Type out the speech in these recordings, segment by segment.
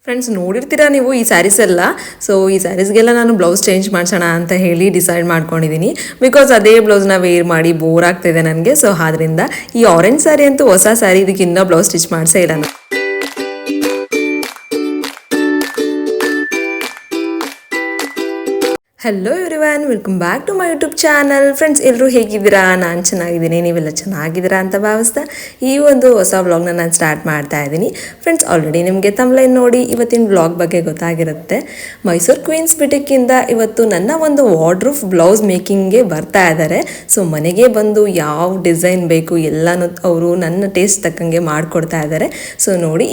Friends ನೋಡಿರ್ತೀರಾ ನೀವು ಈ ಸ್ಯಾರೀಸ್ ಎಲ್ಲ. ಸೊ ಈ ಸ್ಯಾರೀಸ್ಗೆಲ್ಲ ನಾನು ಬ್ಲೌಸ್ ಚೇಂಜ್ ಮಾಡಿಸೋಣ ಅಂತ ಹೇಳಿ ಡಿಸೈಡ್ ಮಾಡ್ಕೊಂಡಿದ್ದೀನಿ. ಬಿಕಾಸ್ ಅದೇ ಬ್ಲೌಸ್ನ ವೇರ್ ಮಾಡಿ ಬೋರ್ ಆಗ್ತಿದೆ ನನಗೆ. ಸೊ ಆದ್ರಿಂದ ಈ ಆರೆಂಜ್ ಸ್ಯಾರಿ ಅಂತೂ ಹೊಸ ಸ್ಯಾರಿ, ಇದಕ್ಕೆ ಇನ್ನೂ ಬ್ಲೌಸ್ ಸ್ಟಿಚ್ ಮಾಡಿಸೇ ಇಲ್ಲ ನಾನು. Hello everyone, welcome back to my YouTube channel. Friends ಎಲ್ಲರೂ ಹೇಗಿದ್ದೀರಾ? ನಾನು ಚೆನ್ನಾಗಿದ್ದೀನಿ, ನೀವೆಲ್ಲ ಚೆನ್ನಾಗಿದ್ದೀರಾ ಅಂತ ಭಾವಿಸ್ತಾ ಈ ಒಂದು ಹೊಸ ವ್ಲಾಗ್ನ ನಾನು ಸ್ಟಾರ್ಟ್ ಮಾಡ್ತಾ ಇದ್ದೀನಿ. ಫ್ರೆಂಡ್ಸ್ ಆಲ್ರೆಡಿ ನಿಮಗೆ ತಮ್ಲೈನ್ ನೋಡಿ ಇವತ್ತಿನ ವ್ಲಾಗ್ ಬಗ್ಗೆ ಗೊತ್ತಾಗಿರುತ್ತೆ. ಮೈಸೂರು ಕ್ವೀನ್ಸ್ ಬಿಟಿಕ್ಕಿಂದ ಇವತ್ತು ನನ್ನ ಒಂದು ವಾರ್ಡ್ರೂಫ್ ಬ್ಲೌಸ್ ಮೇಕಿಂಗ್ಗೆ ಬರ್ತಾ ಇದ್ದಾರೆ. ಸೊ ಮನೆಗೆ ಬಂದು ಯಾವ ಡಿಸೈನ್ ಬೇಕು ಎಲ್ಲನೂ ಅವರು ನನ್ನ ಟೇಸ್ಟ್ ತಕ್ಕಂಗೆ ಮಾಡಿಕೊಡ್ತಾ ಇದ್ದಾರೆ. ಸೊ ನೋಡಿ,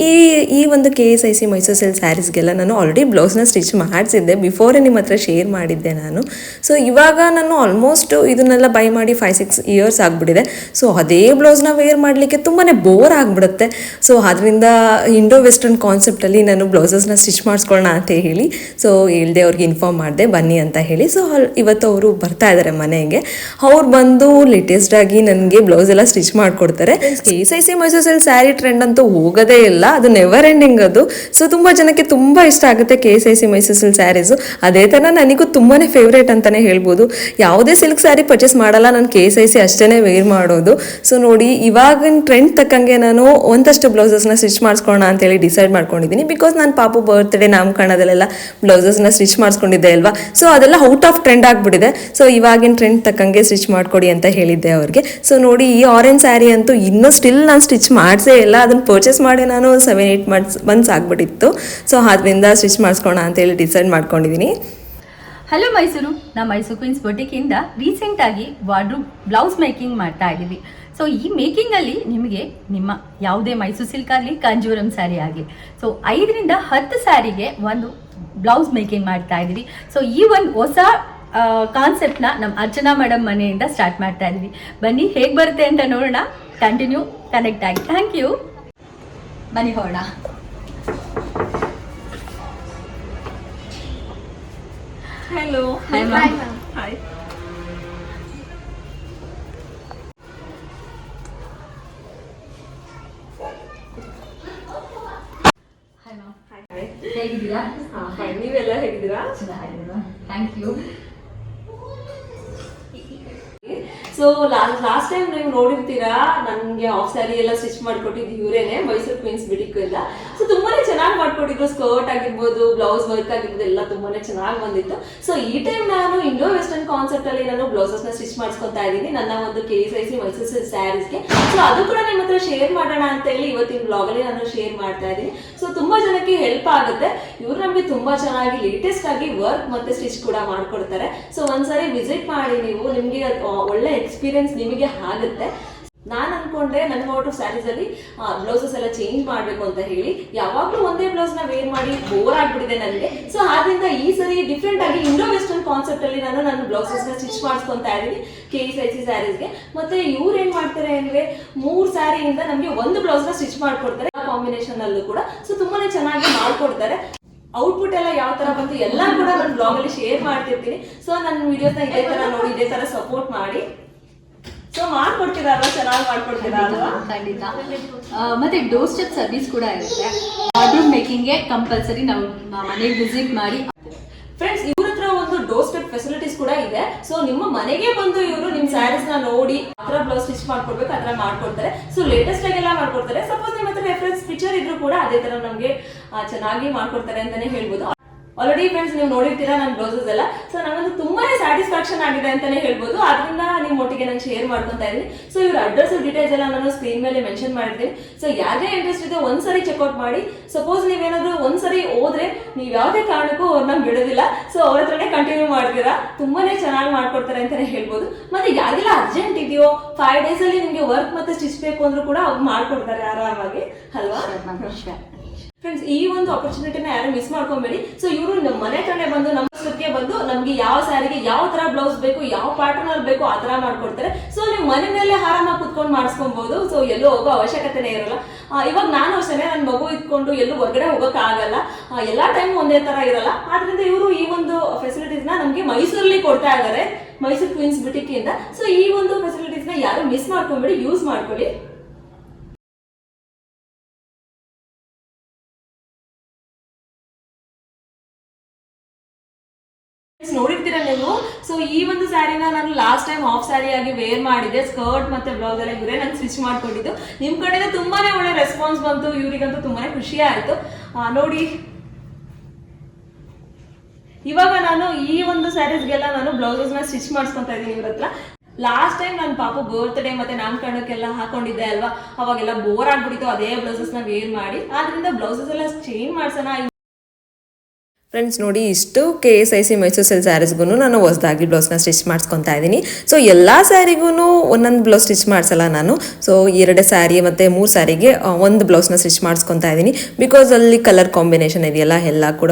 ಈ ಒಂದು KSIC ಮೈಸೂರು ಸಿಲ್ಕ್ ಸ್ಯಾರೀಸ್ಗೆಲ್ಲ ನಾನು ಆಲ್ರೆಡಿ ಬ್ಲೌಸ್ನ ಸ್ಟಿಚ್ ಮಾಡಿಸಿದ್ದೆ, ಬಿಫೋರೇ ನಿಮ್ಮ ಹತ್ರ ಶೇರ್ ಮಾಡಿದ್ದೆ ನಾನು. ಸೊ ಇವಾಗ ನಾನು ಆಲ್ಮೋಸ್ಟ್ ಇದನ್ನೆಲ್ಲ ಬೈ ಮಾಡಿ 5-6 ಇಯರ್ಸ್ ಆಗಿಬಿಟ್ಟಿದೆ. ಸೊ ಅದೇ ಬ್ಲೌಸ್ನ ವೇರ್ ಮಾಡಲಿಕ್ಕೆ ತುಂಬಾ ಬೋರ್ ಆಗಿಬಿಡುತ್ತೆ. ಸೊ ಅದರಿಂದ ಇಂಡೋ ವೆಸ್ಟರ್ನ್ ಕಾನ್ಸೆಪ್ಟಲ್ಲಿ ನಾನು ಬ್ಲೌಸಸ್ನ ಸ್ಟಿಚ್ ಮಾಡಿಸ್ಕೊಳ್ಳೋಣ ಅಂತ ಹೇಳಿ ಸೊ ಹೇಳ್ದೆ, ಅವ್ರಿಗೆ ಇನ್ಫಾರ್ಮ್ ಮಾಡಿದೆ ಬನ್ನಿ ಅಂತ ಹೇಳಿ. ಸೊ ಇವತ್ತು ಅವರು ಬರ್ತಾ ಇದ್ದಾರೆ ಮನೆಗೆ. ಅವ್ರು ಬಂದು ಲೇಟೆಸ್ಟ್ ಆಗಿ ನನಗೆ ಬ್ಲೌಸ್ ಎಲ್ಲ ಸ್ಟಿಚ್ ಮಾಡಿಕೊಡ್ತಾರೆ. KSIC Mysuru silk sari trend ಅಂತೂ ಹೋಗೋದೇ ಇಲ್ಲ, ಅದು ನೆವರ್ ಎಂಡಿಂಗ್ ಅದು. ಸೊ ತುಂಬ ಜನಕ್ಕೆ ತುಂಬ ಇಷ್ಟ ಆಗುತ್ತೆ KSIC ಮೈಸೂರು ಸಿಲ್ಕ್ ಸ್ಯಾರೀಸು. ಅದೇ ಥರ ನನಗೂ ತುಂಬಾ ಫೇವ್ರೇಟ್ ಅಂತಲೇ ಹೇಳ್ಬೋದು. ಯಾವುದೇ ಸಿಲ್ಕ್ ಸ್ಯಾರಿ ಪರ್ಚೇಸ್ ಮಾಡಲ್ಲ, ನಾನು KSIC ಅಷ್ಟೇ ವೇರ್ ಮಾಡೋದು. ಸೊ ನೋಡಿ, ಇವಾಗಿನ ಟ್ರೆಂಡ್ ತಕ್ಕಂಗೆ ನಾನು ಒಂದಷ್ಟು ಬ್ಲೌಸಸ್ನ ಸ್ಟಿಚ್ ಮಾಡಿಸ್ಕೊಳ್ಳೋಣ ಅಂತೇಳಿ ಡಿಸೈಡ್ ಮಾಡ್ಕೊಂಡಿದ್ದೀನಿ. ಬಿಕಾಸ್ ನಾನು ಪಾಪು ಬರ್ತ್ಡೇ ನಾಮಕರಣದಲ್ಲೆಲ್ಲ ಬ್ಲೌಸಸ್ನ ಸ್ಟಿಚ್ ಮಾಡಿಸ್ಕೊಂಡಿದ್ದೆ ಅಲ್ವಾ. ಸೊ ಅದೆಲ್ಲ ಔಟ್ ಆಫ್ ಟ್ರೆಂಡ್ ಆಗಿಬಿಟ್ಟಿದೆ. ಸೊ ಇವಾಗಿನ ಟ್ರೆಂಡ್ ತಕ್ಕಂಗೆ ಸ್ಟಿಚ್ ಮಾಡಿಕೊಡಿ ಅಂತ ಹೇಳಿದ್ದೆ ಅವ್ರಿಗೆ. ಸೊ ನೋಡಿ, ಈ ಆರೆಂಜ್ ಸ್ಯಾರಿ ಅಂತೂ ಇನ್ನೂ ಸ್ಟಿಲ್ ನಾನು ಸ್ಟಿಚ್ ಮಾಡಿಸೇ ಇಲ್ಲ. ಅದನ್ನು ಪರ್ಚೇಸ್ ಮಾಡಿ ನಾನು 7-8 ಮಂತ್ಸ್ ಆಗಿಬಿಟ್ಟಿತ್ತು. ಸೊ ಅದರಿಂದ ಸ್ಟಿಚ್ ಮಾಡಿಸ್ಕೊಳ್ಳೋಣ ಅಂತೇಳಿ ಡಿಸೈಡ್ ಮಾಡ್ಕೊಂಡಿದ್ದೀನಿ. ಹಲೋ ಮೈಸೂರು, ನಾ ಮೈಸೂರು ಕ್ವೀನ್ಸ್ ಬೊಟಿಕಿಂದ ರೀಸೆಂಟಾಗಿ ವಾರ್ಡ್ರೂಬ್ ಬ್ಲೌಸ್ ಮೇಕಿಂಗ್ ಮಾಡ್ತಾ ಇದ್ದೀವಿ. ಸೊ ಈ ಮೇಕಿಂಗಲ್ಲಿ ನಿಮಗೆ ನಿಮ್ಮ ಯಾವುದೇ ಮೈಸೂರು ಸಿಲ್ಕ್ ಆಗಲಿ ಕಾಂಜೀವರಂ ಸ್ಯಾರಿ ಆಗಲಿ, ಸೊ 5ರಿಂದ 10 ಸ್ಯಾರಿಗೆ ಒಂದು ಬ್ಲೌಸ್ ಮೇಕಿಂಗ್ ಮಾಡ್ತಾ ಇದ್ದೀವಿ. ಸೊ ಈ ಒಂದು ಹೊಸ ಕಾನ್ಸೆಪ್ಟ್ನ ನಮ್ಮ ಅರ್ಚನಾ ಮೇಡಮ್ ಮನೆಯಿಂದ ಸ್ಟಾರ್ಟ್ ಮಾಡ್ತಾ ಇದ್ದೀವಿ. ಬನ್ನಿ ಹೇಗೆ ಬರುತ್ತೆ ಅಂತ ನೋಡೋಣ. ಕಂಟಿನ್ಯೂ ಕನೆಕ್ಟ್ ಆಗಿ. Thank you. ಬನ್ನಿ ಹೋಗೋಣ. Hello. Hi ma'am. Hi ma'am. Hi. Hi ma'am. Hi. ಹೇಗಿದ್ದೀರಾ? ಫೈನ್. ನೀವೆಲ್ಲ ಹೇಗಿದ್ದೀರಾ? ಚೆನ್ನಾಗಿದ್ದೀರಾ? Thank you. So last time ನೀವು ನೋಡಿರ್ತೀರಾ, ನನಗೆ ಆಫ್ ಸ್ಯಾರಿ ಎಲ್ಲ ಸ್ಟಿಚ್ ಮಾಡಿಕೊಟ್ಟಿದ್ದು ಇವರೇನೆ, ಮೈಸೂರು ಕ್ವೀನ್ಸ್ ಬಿಟಿಕ್ ಎಲ್ಲ. ಸೊ ತುಂಬಾನೇ ಚೆನ್ನಾಗಿ ಮಾಡ್ಕೊಟ್ಟಿದ್ರು. ಸ್ಕರ್ಟ್ ಆಗಿರ್ಬೋದು, ಬ್ಲೌಸ್ ವರ್ಕ್ ಆಗಿರ್ಬೋದು, ಎಲ್ಲ ತುಂಬಾನೇ ಚೆನ್ನಾಗಿ ಬಂದಿತ್ತು. ಸೊ ಈ ಟೈಮ್ ನಾನು ಇಂಡೋ ವೆಸ್ಟರ್ನ್ ಕಾನ್ಸೆಪ್ಟ್ ಅಲ್ಲಿ ನಾನು ಬ್ಲೌಸಸ್ ನ ಸ್ಟಿಚ್ ಮಾಡಿಸ್ಕೊತಾ ಇದ್ದೀನಿ ನನ್ನ ಒಂದು KSIC ಮೈಸೂರು ಸಿಲ್ಕ್ ಸ್ಯಾರೀಸ್ಗೆ. ಸೊ ಅದು ಕೂಡ ನಿಮ್ಮ ಹತ್ರ ಶೇರ್ ಮಾಡೋಣ ಅಂತ ಹೇಳಿ ಇವತ್ತಿನ ಬ್ಲಾಗ್ ಅಲ್ಲಿ ನಾನು ಶೇರ್ ಮಾಡ್ತಾ ಇದ್ದೀನಿ. ಸೊ ತುಂಬಾ ಜನಕ್ಕೆ ಹೆಲ್ಪ್ ಆಗುತ್ತೆ. ಇವ್ರು ನಮಗೆ ತುಂಬಾ ಚೆನ್ನಾಗಿ ಲೇಟೆಸ್ಟ್ ಆಗಿ ವರ್ಕ್ ಮತ್ತೆ ಸ್ಟಿಚ್ ಕೂಡ ಮಾಡ್ಕೊಡ್ತಾರೆ. ಸೊ ಒಂದ್ಸರಿ ವಿಸಿಟ್ ಮಾಡಿ, ನೀವು ನಿಮ್ಗೆ ಒಳ್ಳೆ ಎಕ್ಸ್ಪೀರಿಯನ್ಸ್ ನಿಮಗೆ ಆಗುತ್ತೆ. ನಾನು ಅನ್ಕೊಂಡೆ ನನ್ನ ವಾರ್ಡ್ರೂಫ್ ಸ್ಯಾರೀಸ್ ಅಲ್ಲಿ ಬ್ಲೌಸಸ್ ಎಲ್ಲ ಚೇಂಜ್ ಮಾಡ್ಬೇಕು ಅಂತ ಹೇಳಿ. ಯಾವಾಗ್ಲೂ ಒಂದೇ ಬ್ಲೌಸ್ ನ ವೇರ್ ಮಾಡಿ ಬೋರ್ ಆಗ್ಬಿಟ್ಟಿದೆ ನನಗೆ. ಸೊ ಆದ್ರಿಂದ ಈ ಸರಿ ಡಿಫ್ರೆಂಟ್ ಆಗಿ ಇಂಡೋ ವೆಸ್ಟರ್ನ್ ಕಾನ್ಸೆಪ್ಟ್ ಅಲ್ಲಿ ನಾನು ನನ್ನ ಬ್ಲೌಸಸ್ ನ ಸ್ಟಿಚ್ ಮಾಡಿಸ್ಕೊಂತಾ ಇದ್ದೀನಿ KSIC ಸ್ಯಾರೀಸ್ಗೆ. ಮತ್ತೆ ಇವ್ರು ಏನ್ ಮಾಡ್ತಾರೆ ಅಂದ್ರೆ 3 ಸ್ಯಾರಿಯಿಂದ ನಮ್ಗೆ ಒಂದು ಬ್ಲೌಸ್ ನ ಸ್ಟಿಚ್ ಮಾಡ್ಕೊಡ್ತಾರೆ ಕಾಂಬಿನೇಷನ್ ಅಲ್ಲೂ ಕೂಡ. ಸೊ ತುಂಬಾನೇ ಚೆನ್ನಾಗಿ ಮಾಡ್ಕೊಡ್ತಾರೆ. ಔಟ್ಪುಟ್ ಎಲ್ಲ ಯಾವ ತರ ಬಂತು ಎಲ್ಲ ಕೂಡ ನನ್ನ ಬ್ಲಾಗ್ ಅಲ್ಲಿ ಶೇರ್ ಮಾಡ್ತಿರ್ತೀನಿ. ಸೊ ನನ್ನ ವಿಡಿಯೋಸ್ನ ಇದೇ ತರ ನೋಡಿ, ಇದೇ ತರ ಸಪೋರ್ಟ್ ಮಾಡಿ. ಸೊ ಮಾಡ್ಕೊಡ್ತೀರಾ ಅಲ್ವಾ? ಚೆನ್ನಾಗಿ ಮಾಡ್ಕೊಡ್ತೀರಾ ಅಲ್ವಾ? ಖಂಡಿತ. ಮತ್ತೆ ಡೋರ್ ಸ್ಟೆಪ್ ಸರ್ವಿಸ್ ಕೂಡ ಇರುತ್ತೆ. ವಾರ್ಡ್ರೂಬ್ ಮೇಕಿಂಗ್ಗೆ ಕಂಪಲ್ಸರಿ ನಾವು ಮನೆಗೆ ವಿಸಿಟ್ ಮಾಡಿ. ಫ್ರೆಂಡ್ಸ್, ಇವ್ರ ಹತ್ರ ಒಂದು ಡೋರ್ ಸ್ಟೆಪ್ ಫೆಸಿಲಿಟೀಸ್ ಕೂಡ ಇದೆ. ಸೊ ನಿಮ್ಮ ಮನೆಗೆ ಬಂದು ಇವರು ನಿಮ್ ಸ್ಯಾರೀಸ್ ನ ನೋಡಿ ಆತರ ಬ್ಲೌಸ್ ಸ್ಟಿಚ್ ಮಾಡ್ಕೊಡ್ಬೇಕು ಆತರ ಮಾಡ್ಕೊಡ್ತಾರೆ. ಸೊ ಲೇಟೆಸ್ಟ್ ಆಗೆಲ್ಲ ಮಾಡ್ಕೊಡ್ತಾರೆ. ಸಪೋಸ್ ನಿಮ್ಮ ಹತ್ರ ರೆಫರೆನ್ಸ್ ಪಿಕ್ಚರ್ ಇದ್ರು ಕೂಡ ಅದೇ ತರ ನಮ್ಗೆ ಚೆನ್ನಾಗಿ ಮಾಡ್ಕೊಡ್ತಾರೆ ಅಂತಾನೆ ಹೇಳ್ಬೋದು. ಆಲ್ರೆಡಿ ಫ್ರೆಂಡ್ಸ್ ನೀವು ನೋಡಿರ್ತೀರಾ ನನ್ನ ಬ್ಲೌಸಸ್ ಎಲ್ಲ. ಸೊ ನನಗಂತೂ ತುಂಬಾನೇ ಸ್ಯಾಟಿಸ್ಫ್ಯಾಕ್ಷನ್ ಆಗಿದೆ ಅಂತಾನೆ ಹೇಳ್ಬೋದು. ಅದರಿಂದ ನಿಮ್ಮ ಒಟ್ಟಿಗೆ ನಾನು ಶೇರ್ ಮಾಡ್ಕೊಂತಾ ಇದ್ದೀನಿ. ಸೊ ಇವ್ರ ಅಡ್ರೆಸ್ ಡೀಟೇಲ್ಸ್ ಎಲ್ಲ ನಾನು ಸ್ಕ್ರೀನ್ ಮೇಲೆ ಮೆನ್ಷನ್ ಮಾಡಿರ್ತೀನಿ. ಸೊ ಯಾರೇ ಇಂಟ್ರೆಸ್ಟ್ ಇದೆ ಒಂದ್ಸರಿ ಚೆಕ್ಔಟ್ ಮಾಡಿ. ಸಪೋಸ್ ನೀವೇನಾದ್ರೂ ಒಂದ್ಸರಿ ಹೋದ್ರೆ ನೀವು ಯಾವುದೇ ಕಾರಣಕ್ಕೂ ಅವ್ರನ್ನ ಬಿಡೋದಿಲ್ಲ. ಸೊ ಅವ್ರ ಹತ್ರನೇ ಕಂಟಿನ್ಯೂ ಮಾಡ್ತೀರಾ. ತುಂಬಾನೇ ಚೆನ್ನಾಗಿ ಮಾಡ್ಕೊಡ್ತಾರೆ ಅಂತಾನೆ ಹೇಳ್ಬೋದು. ಮತ್ತೆ ಯಾರಿಗೆಲ್ಲ ಅರ್ಜೆಂಟ್ ಇದೆಯೋ 5 days ಅಲ್ಲಿ ನಿಮ್ಗೆ ವರ್ಕ್ ಮತ್ತೆ ಸ್ಟಿಚ್ ಬೇಕು ಅಂದ್ರೂ ಕೂಡ ಅವ್ರು ಮಾಡ್ಕೊಡ್ತಾರೆ ಆರಾಮಾಗಿ ಅಲ್ವಾ? ಫ್ರೆಂಡ್ಸ್, ಈ ಒಂದು ಆಪರ್ಚುನಿಟಿನ ಯಾರು ಮಿಸ್ ಮಾಡ್ಕೊಂಬೇಡಿ. ಸೊ ಇವರು ನಮ್ಮ ಮನೆ ಕಡೆ ಬಂದು ನಮ್ಮ ಸುತ್ತಿಗೆ ಬಂದು ನಮ್ಗೆ ಯಾವ ಸ್ಯಾರಿಗೆ ಯಾವ ತರ ಬ್ಲೌಸ್ ಬೇಕು, ಯಾವ ಪ್ಯಾಟರ್ನ್ ಅಲ್ಲಿ ಬೇಕು ಆ ತರ ಮಾಡ್ಕೊಡ್ತಾರೆ. ಸೊ ನೀವು ಮನೆ ಮೇಲೆ ಆರಾಮಾಗಿ ಕುತ್ಕೊಂಡು ಮಾಡಿಸ್ಕೊಬಹುದು. ಸೊ ಎಲ್ಲೂ ಹೋಗೋ ಅವಶ್ಯಕತೆನೇ ಇರಲ್ಲ. ಇವಾಗ ನಾನು ಅಷ್ಟೇ, ನನ್ನ ಮಗು ಇಟ್ಕೊಂಡು ಎಲ್ಲೂ ಹೊರಗಡೆ ಹೋಗಕ್ ಆಗಲ್ಲ. ಎಲ್ಲಾ ಟೈಮ್ ಒಂದೇ ತರ ಇರಲ್ಲ. ಆದ್ರಿಂದ ಇವರು ಈ ಒಂದು ಫೆಸಿಲಿಟೀಸ್ ನ ನಮ್ಗೆ ಮೈಸೂರಲ್ಲಿ ಕೊಡ್ತಾ ಇದ್ದಾರೆ, ಮೈಸೂರು ಕ್ವೀನ್ಸ್ ಬುಟಿಕ್ ಇಂದ. ಸೊ ಈ ಒಂದು ಫೆಸಿಲಿಟೀಸ್ ನ ಯಾರು ಮಿಸ್ ಮಾಡ್ಕೊಂಬೇಡಿ, ಯೂಸ್ ಮಾಡ್ಕೊಳ್ಳಿ. ನೋಡಿರ್ತೀರ ನೀವು. ಸೊ ಈ ಒಂದು ಸ್ಯಾರಿನ ನಾನು ಲಾಸ್ಟ್ ಟೈಮ್ ಹಾಫ್ ಸ್ಯಾರಿ ಆಗಿ ವೇರ್ ಮಾಡಿದ್ದೆ, ಸ್ಕರ್ಟ್ ಮತ್ತೆ ಬ್ಲೌಸ್ ಎಲ್ಲ ಇವರೇ ನಾನು ಸ್ಟಿಚ್ ಮಾಡ್ಕೊಂಡಿದ್ದು. ನಿಮ್ ಕಡೆಯಿಂದ ತುಂಬಾನೇ ಒಳ್ಳೆ ರೆಸ್ಪಾನ್ಸ್ ಬಂತು, ಇವರಿಗಂತೂ ತುಂಬಾನೇ ಖುಷಿ ಆಯ್ತು. ನೋಡಿ ಇವಾಗ ನಾನು ಈ ಒಂದು ಸ್ಯಾರೀಸ್ಗೆಲ್ಲ ನಾನು ಬ್ಲೌಸಸ್ ನ ಸ್ಟಿಚ್ ಮಾಡಿಸ್ಕೊಂತ ಇದ್ದೀನಿ ಇವ್ರ ಹತ್ರ. ಲಾಸ್ಟ್ ಟೈಮ್ ನನ್ನ ಪಾಪು ಬರ್ತ್ಡೇ ಮತ್ತೆ ನಾಮಕರಣಕ್ಕೆಲ್ಲ ಹಾಕೊಂಡಿದ್ದೆ ಅಲ್ವಾ, ಅವಾಗೆಲ್ಲ ಬೋರ್ ಆಗ್ಬಿಟ್ಟಿತ್ತು ಅದೇ ಬ್ಲೌಸಸ್ ನ ವೇರ್ ಮಾಡಿ. ಆದ್ರಿಂದ ಬ್ಲೌಸಸ್ ಎಲ್ಲ ಚೇಂಜ್ ಮಾಡ್ಸೋಣ. ಫ್ರೆಂಡ್ಸ್ ನೋಡಿ, ಇಷ್ಟು KSIC ಮೈಸೂರು ಸಿಲ್ಕ್ ಸ್ಯಾರೀಸ್ಗೂ ನಾನು ಹೊಸದಾಗಿ ಬ್ಲೌಸ್ನ ಸ್ಟಿಚ್ ಮಾಡಿಸ್ಕೊತಾ ಇದ್ದೀನಿ. ಸೊ ಎಲ್ಲ ಸ್ಯಾರಿಗೂ ಒಂದೊಂದು ಬ್ಲೌಸ್ ಸ್ಟಿಚ್ ಮಾಡಿಸಲ್ಲ ನಾನು. ಸೊ 2 ಸ್ಯಾರಿ ಮತ್ತು 3 ಸ್ಯಾರಿಗೆ ಒಂದು ಬ್ಲೌಸ್ನ ಸ್ಟಿಚ್ ಮಾಡಿಸ್ಕೊತಾ ಇದ್ದೀನಿ. ಬಿಕಾಸ್ ಅಲ್ಲಿ ಕಲರ್ ಕಾಂಬಿನೇಷನ್ ಇದೆಯಲ್ಲ, ಎಲ್ಲ ಕೂಡ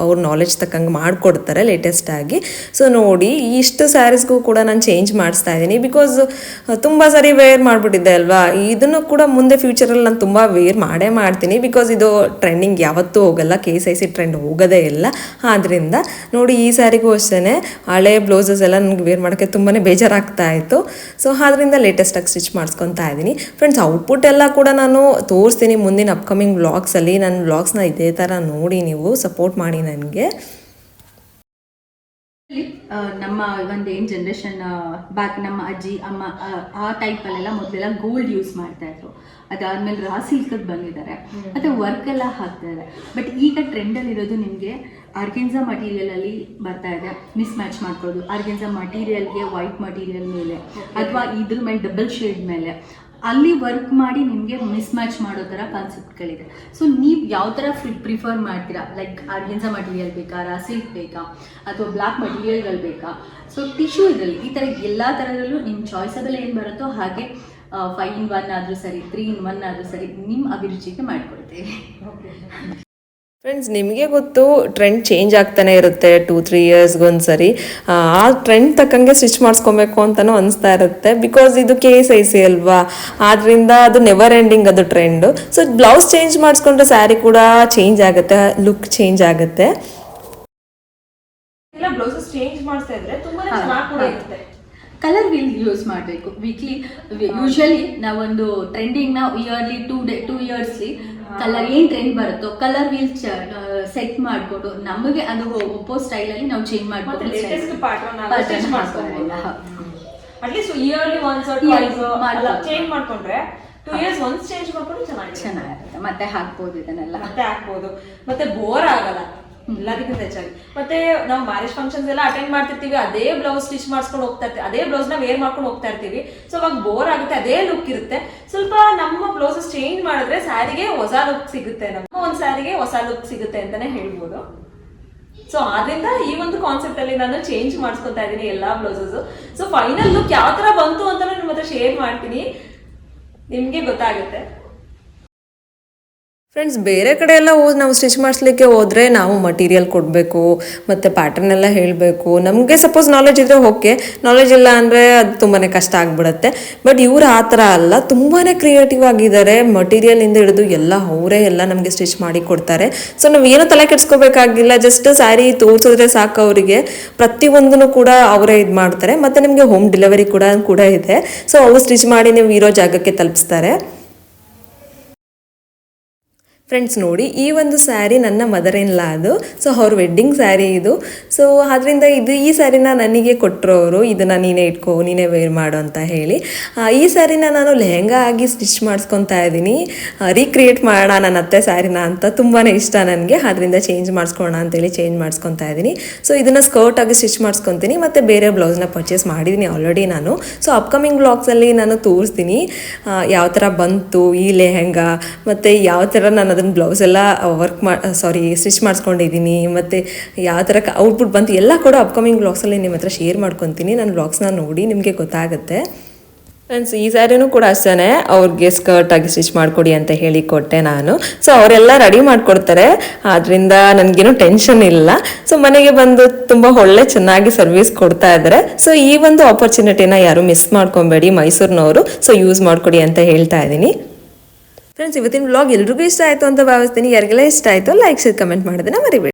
ಅವ್ರ ನಾಲೆಜ್ ತಕ್ಕಂಗೆ ಮಾಡಿಕೊಡ್ತಾರೆ ಲೇಟೆಸ್ಟಾಗಿ. ಸೊ ನೋಡಿ, ಇಷ್ಟು ಸ್ಯಾರೀಸ್ಗೂ ಕೂಡ ನಾನು ಚೇಂಜ್ ಮಾಡಿಸ್ತಾ ಇದ್ದೀನಿ. ಬಿಕಾಸ್ ತುಂಬ ಸಾರಿ ವೇರ್ ಮಾಡಿಬಿಟ್ಟಿದ್ದೆ ಅಲ್ವಾ. ಇದನ್ನು ಕೂಡ ಮುಂದೆ ಫ್ಯೂಚರಲ್ಲಿ ನಾನು ತುಂಬ ವೇರ್ ಮಾಡೇ ಮಾಡ್ತೀನಿ. ಬಿಕಾಸ್ ಇದು ಟ್ರೆಂಡಿಂಗ್ ಯಾವತ್ತೂ ಹೋಗಲ್ಲ, KSIC ಟ್ರೆಂಡ್ ಹೋಗೋದೇ ಇಲ್ಲ. ಆದ್ರಿಂದ ನೋಡಿ, ಈ ಸ್ಯಾರಿಗೂ ಅಷ್ಟೇ ಹಳೆ ಬ್ಲೌಸಸ್ ಎಲ್ಲ ನನಗೆ ವೇರ್ ಮಾಡೋಕ್ಕೆ ತುಂಬಾ ಬೇಜಾರಾಗ್ತಾ ಇತ್ತು. ಸೊ ಆದ್ರಿಂದ ಲೇಟೆಸ್ಟಾಗಿ ಸ್ಟಿಚ್ ಮಾಡಿಸ್ಕೊತಾ ಇದ್ದೀನಿ. ಫ್ರೆಂಡ್ಸ್, ಔಟ್ಪುಟ್ ಎಲ್ಲ ಕೂಡ ನಾನು ತೋರಿಸ್ತೀನಿ ಮುಂದಿನ ಅಪ್ಕಮಿಂಗ್ ವ್ಲಾಗ್ಸಲ್ಲಿ. ನನ್ನ ವ್ಲಾಗ್ಸ್ನ ಇದೇ ಥರ ನೋಡಿ ನೀವು ಸಪೋರ್ಟ್ ಮಾಡಿ ನನಗೆ. ನಮ್ಮ ಒಂದು ಏನು ಜನ್ರೇಷನ್ ಬ್ಯಾಕ್, ನಮ್ಮ ಅಜ್ಜಿ ಅಮ್ಮ ಆ ಟೈಪಲ್ಲೆಲ್ಲ ಮೊದಲೆಲ್ಲ ಗೋಲ್ಡ್ ಯೂಸ್ ಮಾಡ್ತಾ ಇದ್ರು. ಅದಾದ್ಮೇಲೆ ರಾ ಸಿಲ್ಕಲ್ಲಿ ಬಂದಿದ್ದಾರೆ, ಮತ್ತೆ ವರ್ಕ್ ಎಲ್ಲ ಹಾಕ್ತಾ ಇದ್ದಾರೆ. ಬಟ್ ಈಗ ಟ್ರೆಂಡಲ್ಲಿರೋದು ನಿಮಗೆ ಆರ್ಗೆನ್ಸಾ ಮಟೀರಿಯಲಲ್ಲಿ ಬರ್ತಾ ಇದೆ. ಮಿಸ್ ಮ್ಯಾಚ್ ಮಾಡ್ಕೊಳ್ಳೋದು, ಆರ್ಗೆನ್ಸಾ ಮಟೀರಿಯಲ್ಗೆ ವೈಟ್ ಮಟೀರಿಯಲ್ ಮೇಲೆ ಅಥವಾ ಇದ್ರ ಮೇಲೆ ಡಬಲ್ ಶೇಡ್ ಮೇಲೆ ಅಲ್ಲಿ ವರ್ಕ್ ಮಾಡಿ ನಿಮಗೆ ಮಿಸ್ ಮ್ಯಾಚ್ ಮಾಡೋ ಥರ ಕಾನ್ಸೆಪ್ಟ್ಗಳಿದೆ. ಸೊ ನೀವು ಯಾವ ಥರ ಪ್ರಿಫರ್ ಮಾಡ್ತೀರಾ? ಲೈಕ್ ಆರ್ಗೆನ್ಸಾ ಮಟೀರಿಯಲ್ ಬೇಕಾ, ರಾ ಸಿಲ್ಕ್ ಬೇಕಾ, ಅಥವಾ ಬ್ಲ್ಯಾಕ್ ಮಟೀರಿಯಲ್ಗಳು ಬೇಕಾ? ಸೊ ಟಿಶ್ಯೂ ಇದರಲ್ಲಿ ಈ ಥರ ಎಲ್ಲ ಥರದಲ್ಲೂ ನಿಮ್ಮ ಚಾಯ್ಸಬಲ್ ಏನು ಬರುತ್ತೋ ಹಾಗೆ 5 in 1 ಆದರೂ ಸರಿ, 3 in 1 ಆದರೂ ಸರಿ, ನಿಮ್ಮ ಅಭಿರುಚಿಗೆ ಮಾಡಿಕೊಡ್ತೀವಿ. ಫ್ರೆಂಡ್ಸ್, ನಿಮಗೆ ಗೊತ್ತು ಟ್ರೆಂಡ್ ಚೇಂಜ್ ಆಗ್ತಾನೆ ಇರುತ್ತೆ 2-3 ಇಯರ್ಸ್ಗೊಂದ್ಸರಿ. ಆ ಟ್ರೆಂಡ್ ತಕ್ಕಂಗೆ ಸ್ಟಿಚ್ ಮಾಡಿಸ್ಕೊಬೇಕು ಅಂತಲೂ ಅನಿಸ್ತಾ ಇರುತ್ತೆ. ಬಿಕಾಸ್ ಇದು KSIC ಅಲ್ವಾ, ಆದ್ರಿಂದ ಅದು ನೆವರ್ ಎಂಡಿಂಗ್ ಅದು ಟ್ರೆಂಡು. ಸೊ ಬ್ಲೌಸ್ ಚೇಂಜ್ ಮಾಡಿಸ್ಕೊಂಡ್ರೆ ಸ್ಯಾರಿ ಕೂಡ ಚೇಂಜ್ ಆಗುತ್ತೆ, ಲುಕ್ ಚೇಂಜ್ ಆಗುತ್ತೆ. ಬ್ಲೌಸಸ್ ಚೇಂಜ್ ಮಾಡ್ತಾ ಇದ್ರೆ ತುಂಬಾ ಚೆನ್ನಾಗಿ ಕೂಡ ಇರುತ್ತೆ. ಕಲರ್ ವೀಲ್ ಯೂಸ್ ಮಾಡಬೇಕು ವೀಕ್ಲಿ. ಯೂಶಲಿ ನಾವೊಂದು ಟ್ರೆಂಡಿಂಗ್ ನಾವು ಇಯರ್ಲಿ 2 ಇಯರ್ಸ್ಲಿ ಕಲರ್ ಏನು ಟ್ರೆಂಡ್ ಬರುತ್ತೋ ಕಲರ್ ವೀಲ್ ಸೆಟ್ ಮಾಡಿಕೊಂಡು ನಮಗೆ ಅದು ಒಪ್ಪೋ ಸ್ಟೈಲಲ್ಲಿ ನಾವು ಚೇಂಜ್ ಮಾಡ್ಕೊಂಡು ಅಟ್ಲೀಸ್ಟ್ ಇಯರ್ಲಿ ಒನ್ಸ್ ಚೇಂಜ್ ಮಾಡ್ಕೊಂಡ್ರೆ 2 years once ಚೇಂಜ್ ಮಾಡ್ಕೊಂಡು ಚೆನ್ನಾಗಿರುತ್ತೆ. ಮತ್ತೆ ಹಾಕ್ಬೋದು, ಇದನ್ನೆಲ್ಲ ಮತ್ತೆ ಹಾಕ್ಬೋದು, ಮತ್ತೆ ಬೋರ್ ಆಗಲ್ಲ ಎಲ್ಲದಕ್ಕಿಂತ ಹೆಚ್ಚಾಗಿ. ಮತ್ತೆ ನಾವು ಮ್ಯಾರೇಜ್ ಫಂಕ್ಷನ್ಸ್ ಎಲ್ಲ ಅಟೆಂಡ್ ಮಾಡ್ತಿರ್ತೀವಿ, ಅದೇ ಬ್ಲೌಸ್ ಸ್ಟಿಚ್ ಮಾಡ್ಸ್ಕೊಂಡು ಹೋಗ್ತಾ ಇರ್ತೀವಿ, ಅದೇ ಬ್ಲೌಸ್ ನ ವೇರ್ ಮಾಡ್ಕೊಂಡು ಹೋಗ್ತಾ ಇರ್ತೀವಿ. ಸೊ ಅವಾಗ ಬೋರ್ ಆಗುತ್ತೆ, ಅದೇ ಲುಕ್ ಇರುತ್ತೆ. ಸ್ವಲ್ಪ ನಮ್ಮ ಬ್ಲೌಸಸ್ ಚೇಂಜ್ ಮಾಡಿದ್ರೆ ಸ್ಯಾರಿಗೆ ಹೊಸ ಲುಕ್ ಸಿಗುತ್ತೆ, ನಮ್ಮ ಒಂದು ಸ್ಯಾರಿಗೆ ಹೊಸ ಲುಕ್ ಸಿಗುತ್ತೆ ಅಂತಾನೆ ಹೇಳ್ಬೋದು. ಸೊ ಆದ್ರಿಂದ ಈ ಒಂದು ಕಾನ್ಸೆಪ್ಟ್ ಅಲ್ಲಿ ನಾನು ಚೇಂಜ್ ಮಾಡಿಸ್ಕೊತಾ ಇದ್ದೀನಿ ಎಲ್ಲಾ ಬ್ಲೌಸಸ್. ಸೊ ಫೈನಲ್ ಲುಕ್ ಯಾವ ತರ ಬಂತು ಅಂತ ನಿಮ್ಮ ಹತ್ರ ಶೇರ್ ಮಾಡ್ತೀನಿ, ನಿಮ್ಗೆ ಗೊತ್ತಾಗುತ್ತೆ. ಫ್ರೆಂಡ್ಸ್, ಬೇರೆ ಕಡೆ ಎಲ್ಲ ನಾವು ಸ್ಟಿಚ್ ಮಾಡಿಸ್ಲಿಕ್ಕೆ ಹೋದರೆ ನಾವು ಮಟೀರಿಯಲ್ ಕೊಡಬೇಕು, ಮತ್ತು ಪ್ಯಾಟರ್ನ್ ಎಲ್ಲ ಹೇಳಬೇಕು. ನಮಗೆ ಸಪೋಸ್ ನಾಲೆಜ್ ಇದ್ದರೆ ಓಕೆ, ನಾಲೆಜ್ ಇಲ್ಲ ಅಂದರೆ ಅದು ತುಂಬಾ ಕಷ್ಟ ಆಗಿಬಿಡುತ್ತೆ. ಬಟ್ ಇವರು ಆ ಥರ ಅಲ್ಲ, ತುಂಬಾ ಕ್ರಿಯೇಟಿವ್ ಆಗಿದ್ದಾರೆ. ಮಟೀರಿಯಲಿಂದ ಹಿಡಿದು ಎಲ್ಲ ಅವರೇ ಎಲ್ಲ ನಮಗೆ ಸ್ಟಿಚ್ ಮಾಡಿ ಕೊಡ್ತಾರೆ. ಸೊ ನಾವು ಏನೂ ತಲೆ ಕೆಡಿಸ್ಕೋಬೇಕಾಗಿಲ್ಲ, ಜಸ್ಟ್ ಸ್ಯಾರಿ ತೋರಿಸಿದ್ರೆ ಸಾಕು ಅವರಿಗೆ. ಪ್ರತಿಯೊಂದನ್ನು ಕೂಡ ಅವರೇ ಇದು ಮಾಡ್ತಾರೆ. ಮತ್ತು ನಿಮಗೆ ಹೋಮ್ ಡೆಲಿವರಿ ಕೂಡ ಇದೆ. ಸೊ ಅವ್ರು ಸ್ಟಿಚ್ ಮಾಡಿ ನೀವು ಇರೋ ಜಾಗಕ್ಕೆ ತಲುಪಿಸ್ತಾರೆ. ಫ್ರೆಂಡ್ಸ್ ನೋಡಿ, ಈ ಒಂದು ಸ್ಯಾರಿ ನನ್ನ ಮದರ್ ಇನ್ ಲಾದು. ಸೊ ಅವ್ರ ವೆಡ್ಡಿಂಗ್ ಸ್ಯಾರಿ ಇದು. ಸೊ ಆದ್ದರಿಂದ ಈ ಸ್ಯಾರಿನ ನನಗೆ ಕೊಟ್ಟರು ಅವರು, ಇದನ್ನು ನೀನೇ ಇಟ್ಕೋ, ನೀನೇ ವೇರ್ ಮಾಡು ಅಂತ ಹೇಳಿ. ಈ ಸ್ಯಾರಿನ ನಾನು ಲೆಹಂಗಾ ಆಗಿ ಸ್ಟಿಚ್ ಮಾಡಿಸ್ಕೊತಾ ಇದ್ದೀನಿ. ರೀಕ್ರಿಯೇಟ್ ಮಾಡೋಣ ನನ್ನ ಅತ್ತೆ ಸ್ಯಾರಿನ ಅಂತ ತುಂಬಾ ಇಷ್ಟ ನನಗೆ, ಆದ್ದರಿಂದ ಚೇಂಜ್ ಮಾಡಿಸ್ಕೊಳ್ಳೋಣ ಅಂತೇಳಿ ಚೇಂಜ್ ಮಾಡಿಸ್ಕೊತಾ ಇದ್ದೀನಿ. ಸೊ ಇದನ್ನು ಸ್ಕರ್ಟ್ ಆಗಿ ಸ್ಟಿಚ್ ಮಾಡಿಸ್ಕೊತೀನಿ, ಮತ್ತು ಬೇರೆ ಬ್ಲೌಸ್ನ ಪರ್ಚೇಸ್ ಮಾಡಿದ್ದೀನಿ ಆಲ್ರೆಡಿ ನಾನು. ಸೊ ಅಪ್ಕಮಿಂಗ್ ಬ್ಲಾಗ್ಸಲ್ಲಿ ನಾನು ತೋರಿಸ್ತೀನಿ ಯಾವ ಥರ ಬಂತು ಈ ಲೆಹಂಗಾ, ಮತ್ತು ಯಾವ ಥರ ನಾನು ಅದನ್ನು ಬ್ಲೌಸ್ ಎಲ್ಲ ಸ್ಟಿಚ್ ಮಾಡಿಸ್ಕೊಂಡಿದ್ದೀನಿ, ಮತ್ತು ಯಾವ ಥರ ಔಟ್ಪುಟ್ ಬಂತು ಎಲ್ಲ ಕೂಡ ಅಪ್ಕಮಿಂಗ್ ಬ್ಲಾಗ್ಸಲ್ಲಿ ನಿಮ್ಮ ಹತ್ರ ಶೇರ್ ಮಾಡ್ಕೊತೀನಿ. ನನ್ನ ಬ್ಲಾಗ್ಸ್ನ ನೋಡಿ ನಿಮಗೆ ಗೊತ್ತಾಗುತ್ತೆ. ಫ್ರೆಂಡ್ಸ್, ಈ ಸ್ಯಾರಿನೂ ಕೂಡ ಅಷ್ಟೇ ಅವ್ರಿಗೆ ಸ್ಕರ್ಟ್ ಆಗಿ ಸ್ಟಿಚ್ ಮಾಡಿಕೊಡಿ ಅಂತ ಹೇಳಿ ಕೊಟ್ಟೆ ನಾನು. ಸೊ ಅವರೆಲ್ಲ ರೆಡಿ ಮಾಡಿಕೊಡ್ತಾರೆ, ಆದ್ದರಿಂದ ನನಗೇನು ಟೆನ್ಷನ್ ಇಲ್ಲ. ಸೊ ಮನೆಗೆ ಬಂದು ತುಂಬ ಚೆನ್ನಾಗಿ ಸರ್ವಿಸ್ ಕೊಡ್ತಾ ಇದ್ದಾರೆ. ಸೊ ಈ ಒಂದು ಆಪರ್ಚುನಿಟಿನ ಯಾರು ಮಿಸ್ ಮಾಡ್ಕೊಬೇಡಿ, ಮೈಸೂರಿನವರು. ಸೊ ಯೂಸ್ ಮಾಡಿಕೊಡಿ ಅಂತ ಹೇಳ್ತಾ ಇದ್ದೀನಿ. ಫ್ರೆಂಡ್ಸ್, ಇವತ್ತಿನ ವ್ಲಾಗ್ ಎಲ್ರಿಗೂ ಇಷ್ಟ ಆಯಿತು ಅಂತ ಭಾವಿಸ್ತೀನಿ. ಯಾರಿಗೆಲ್ಲ ಇಷ್ಟ ಆಯಿತು ಲೈಕ್ ಶೇರ್ ಕಮೆಂಟ್ ಮಾಡೋದನ್ನ ಮರಿಬೇಡಿ.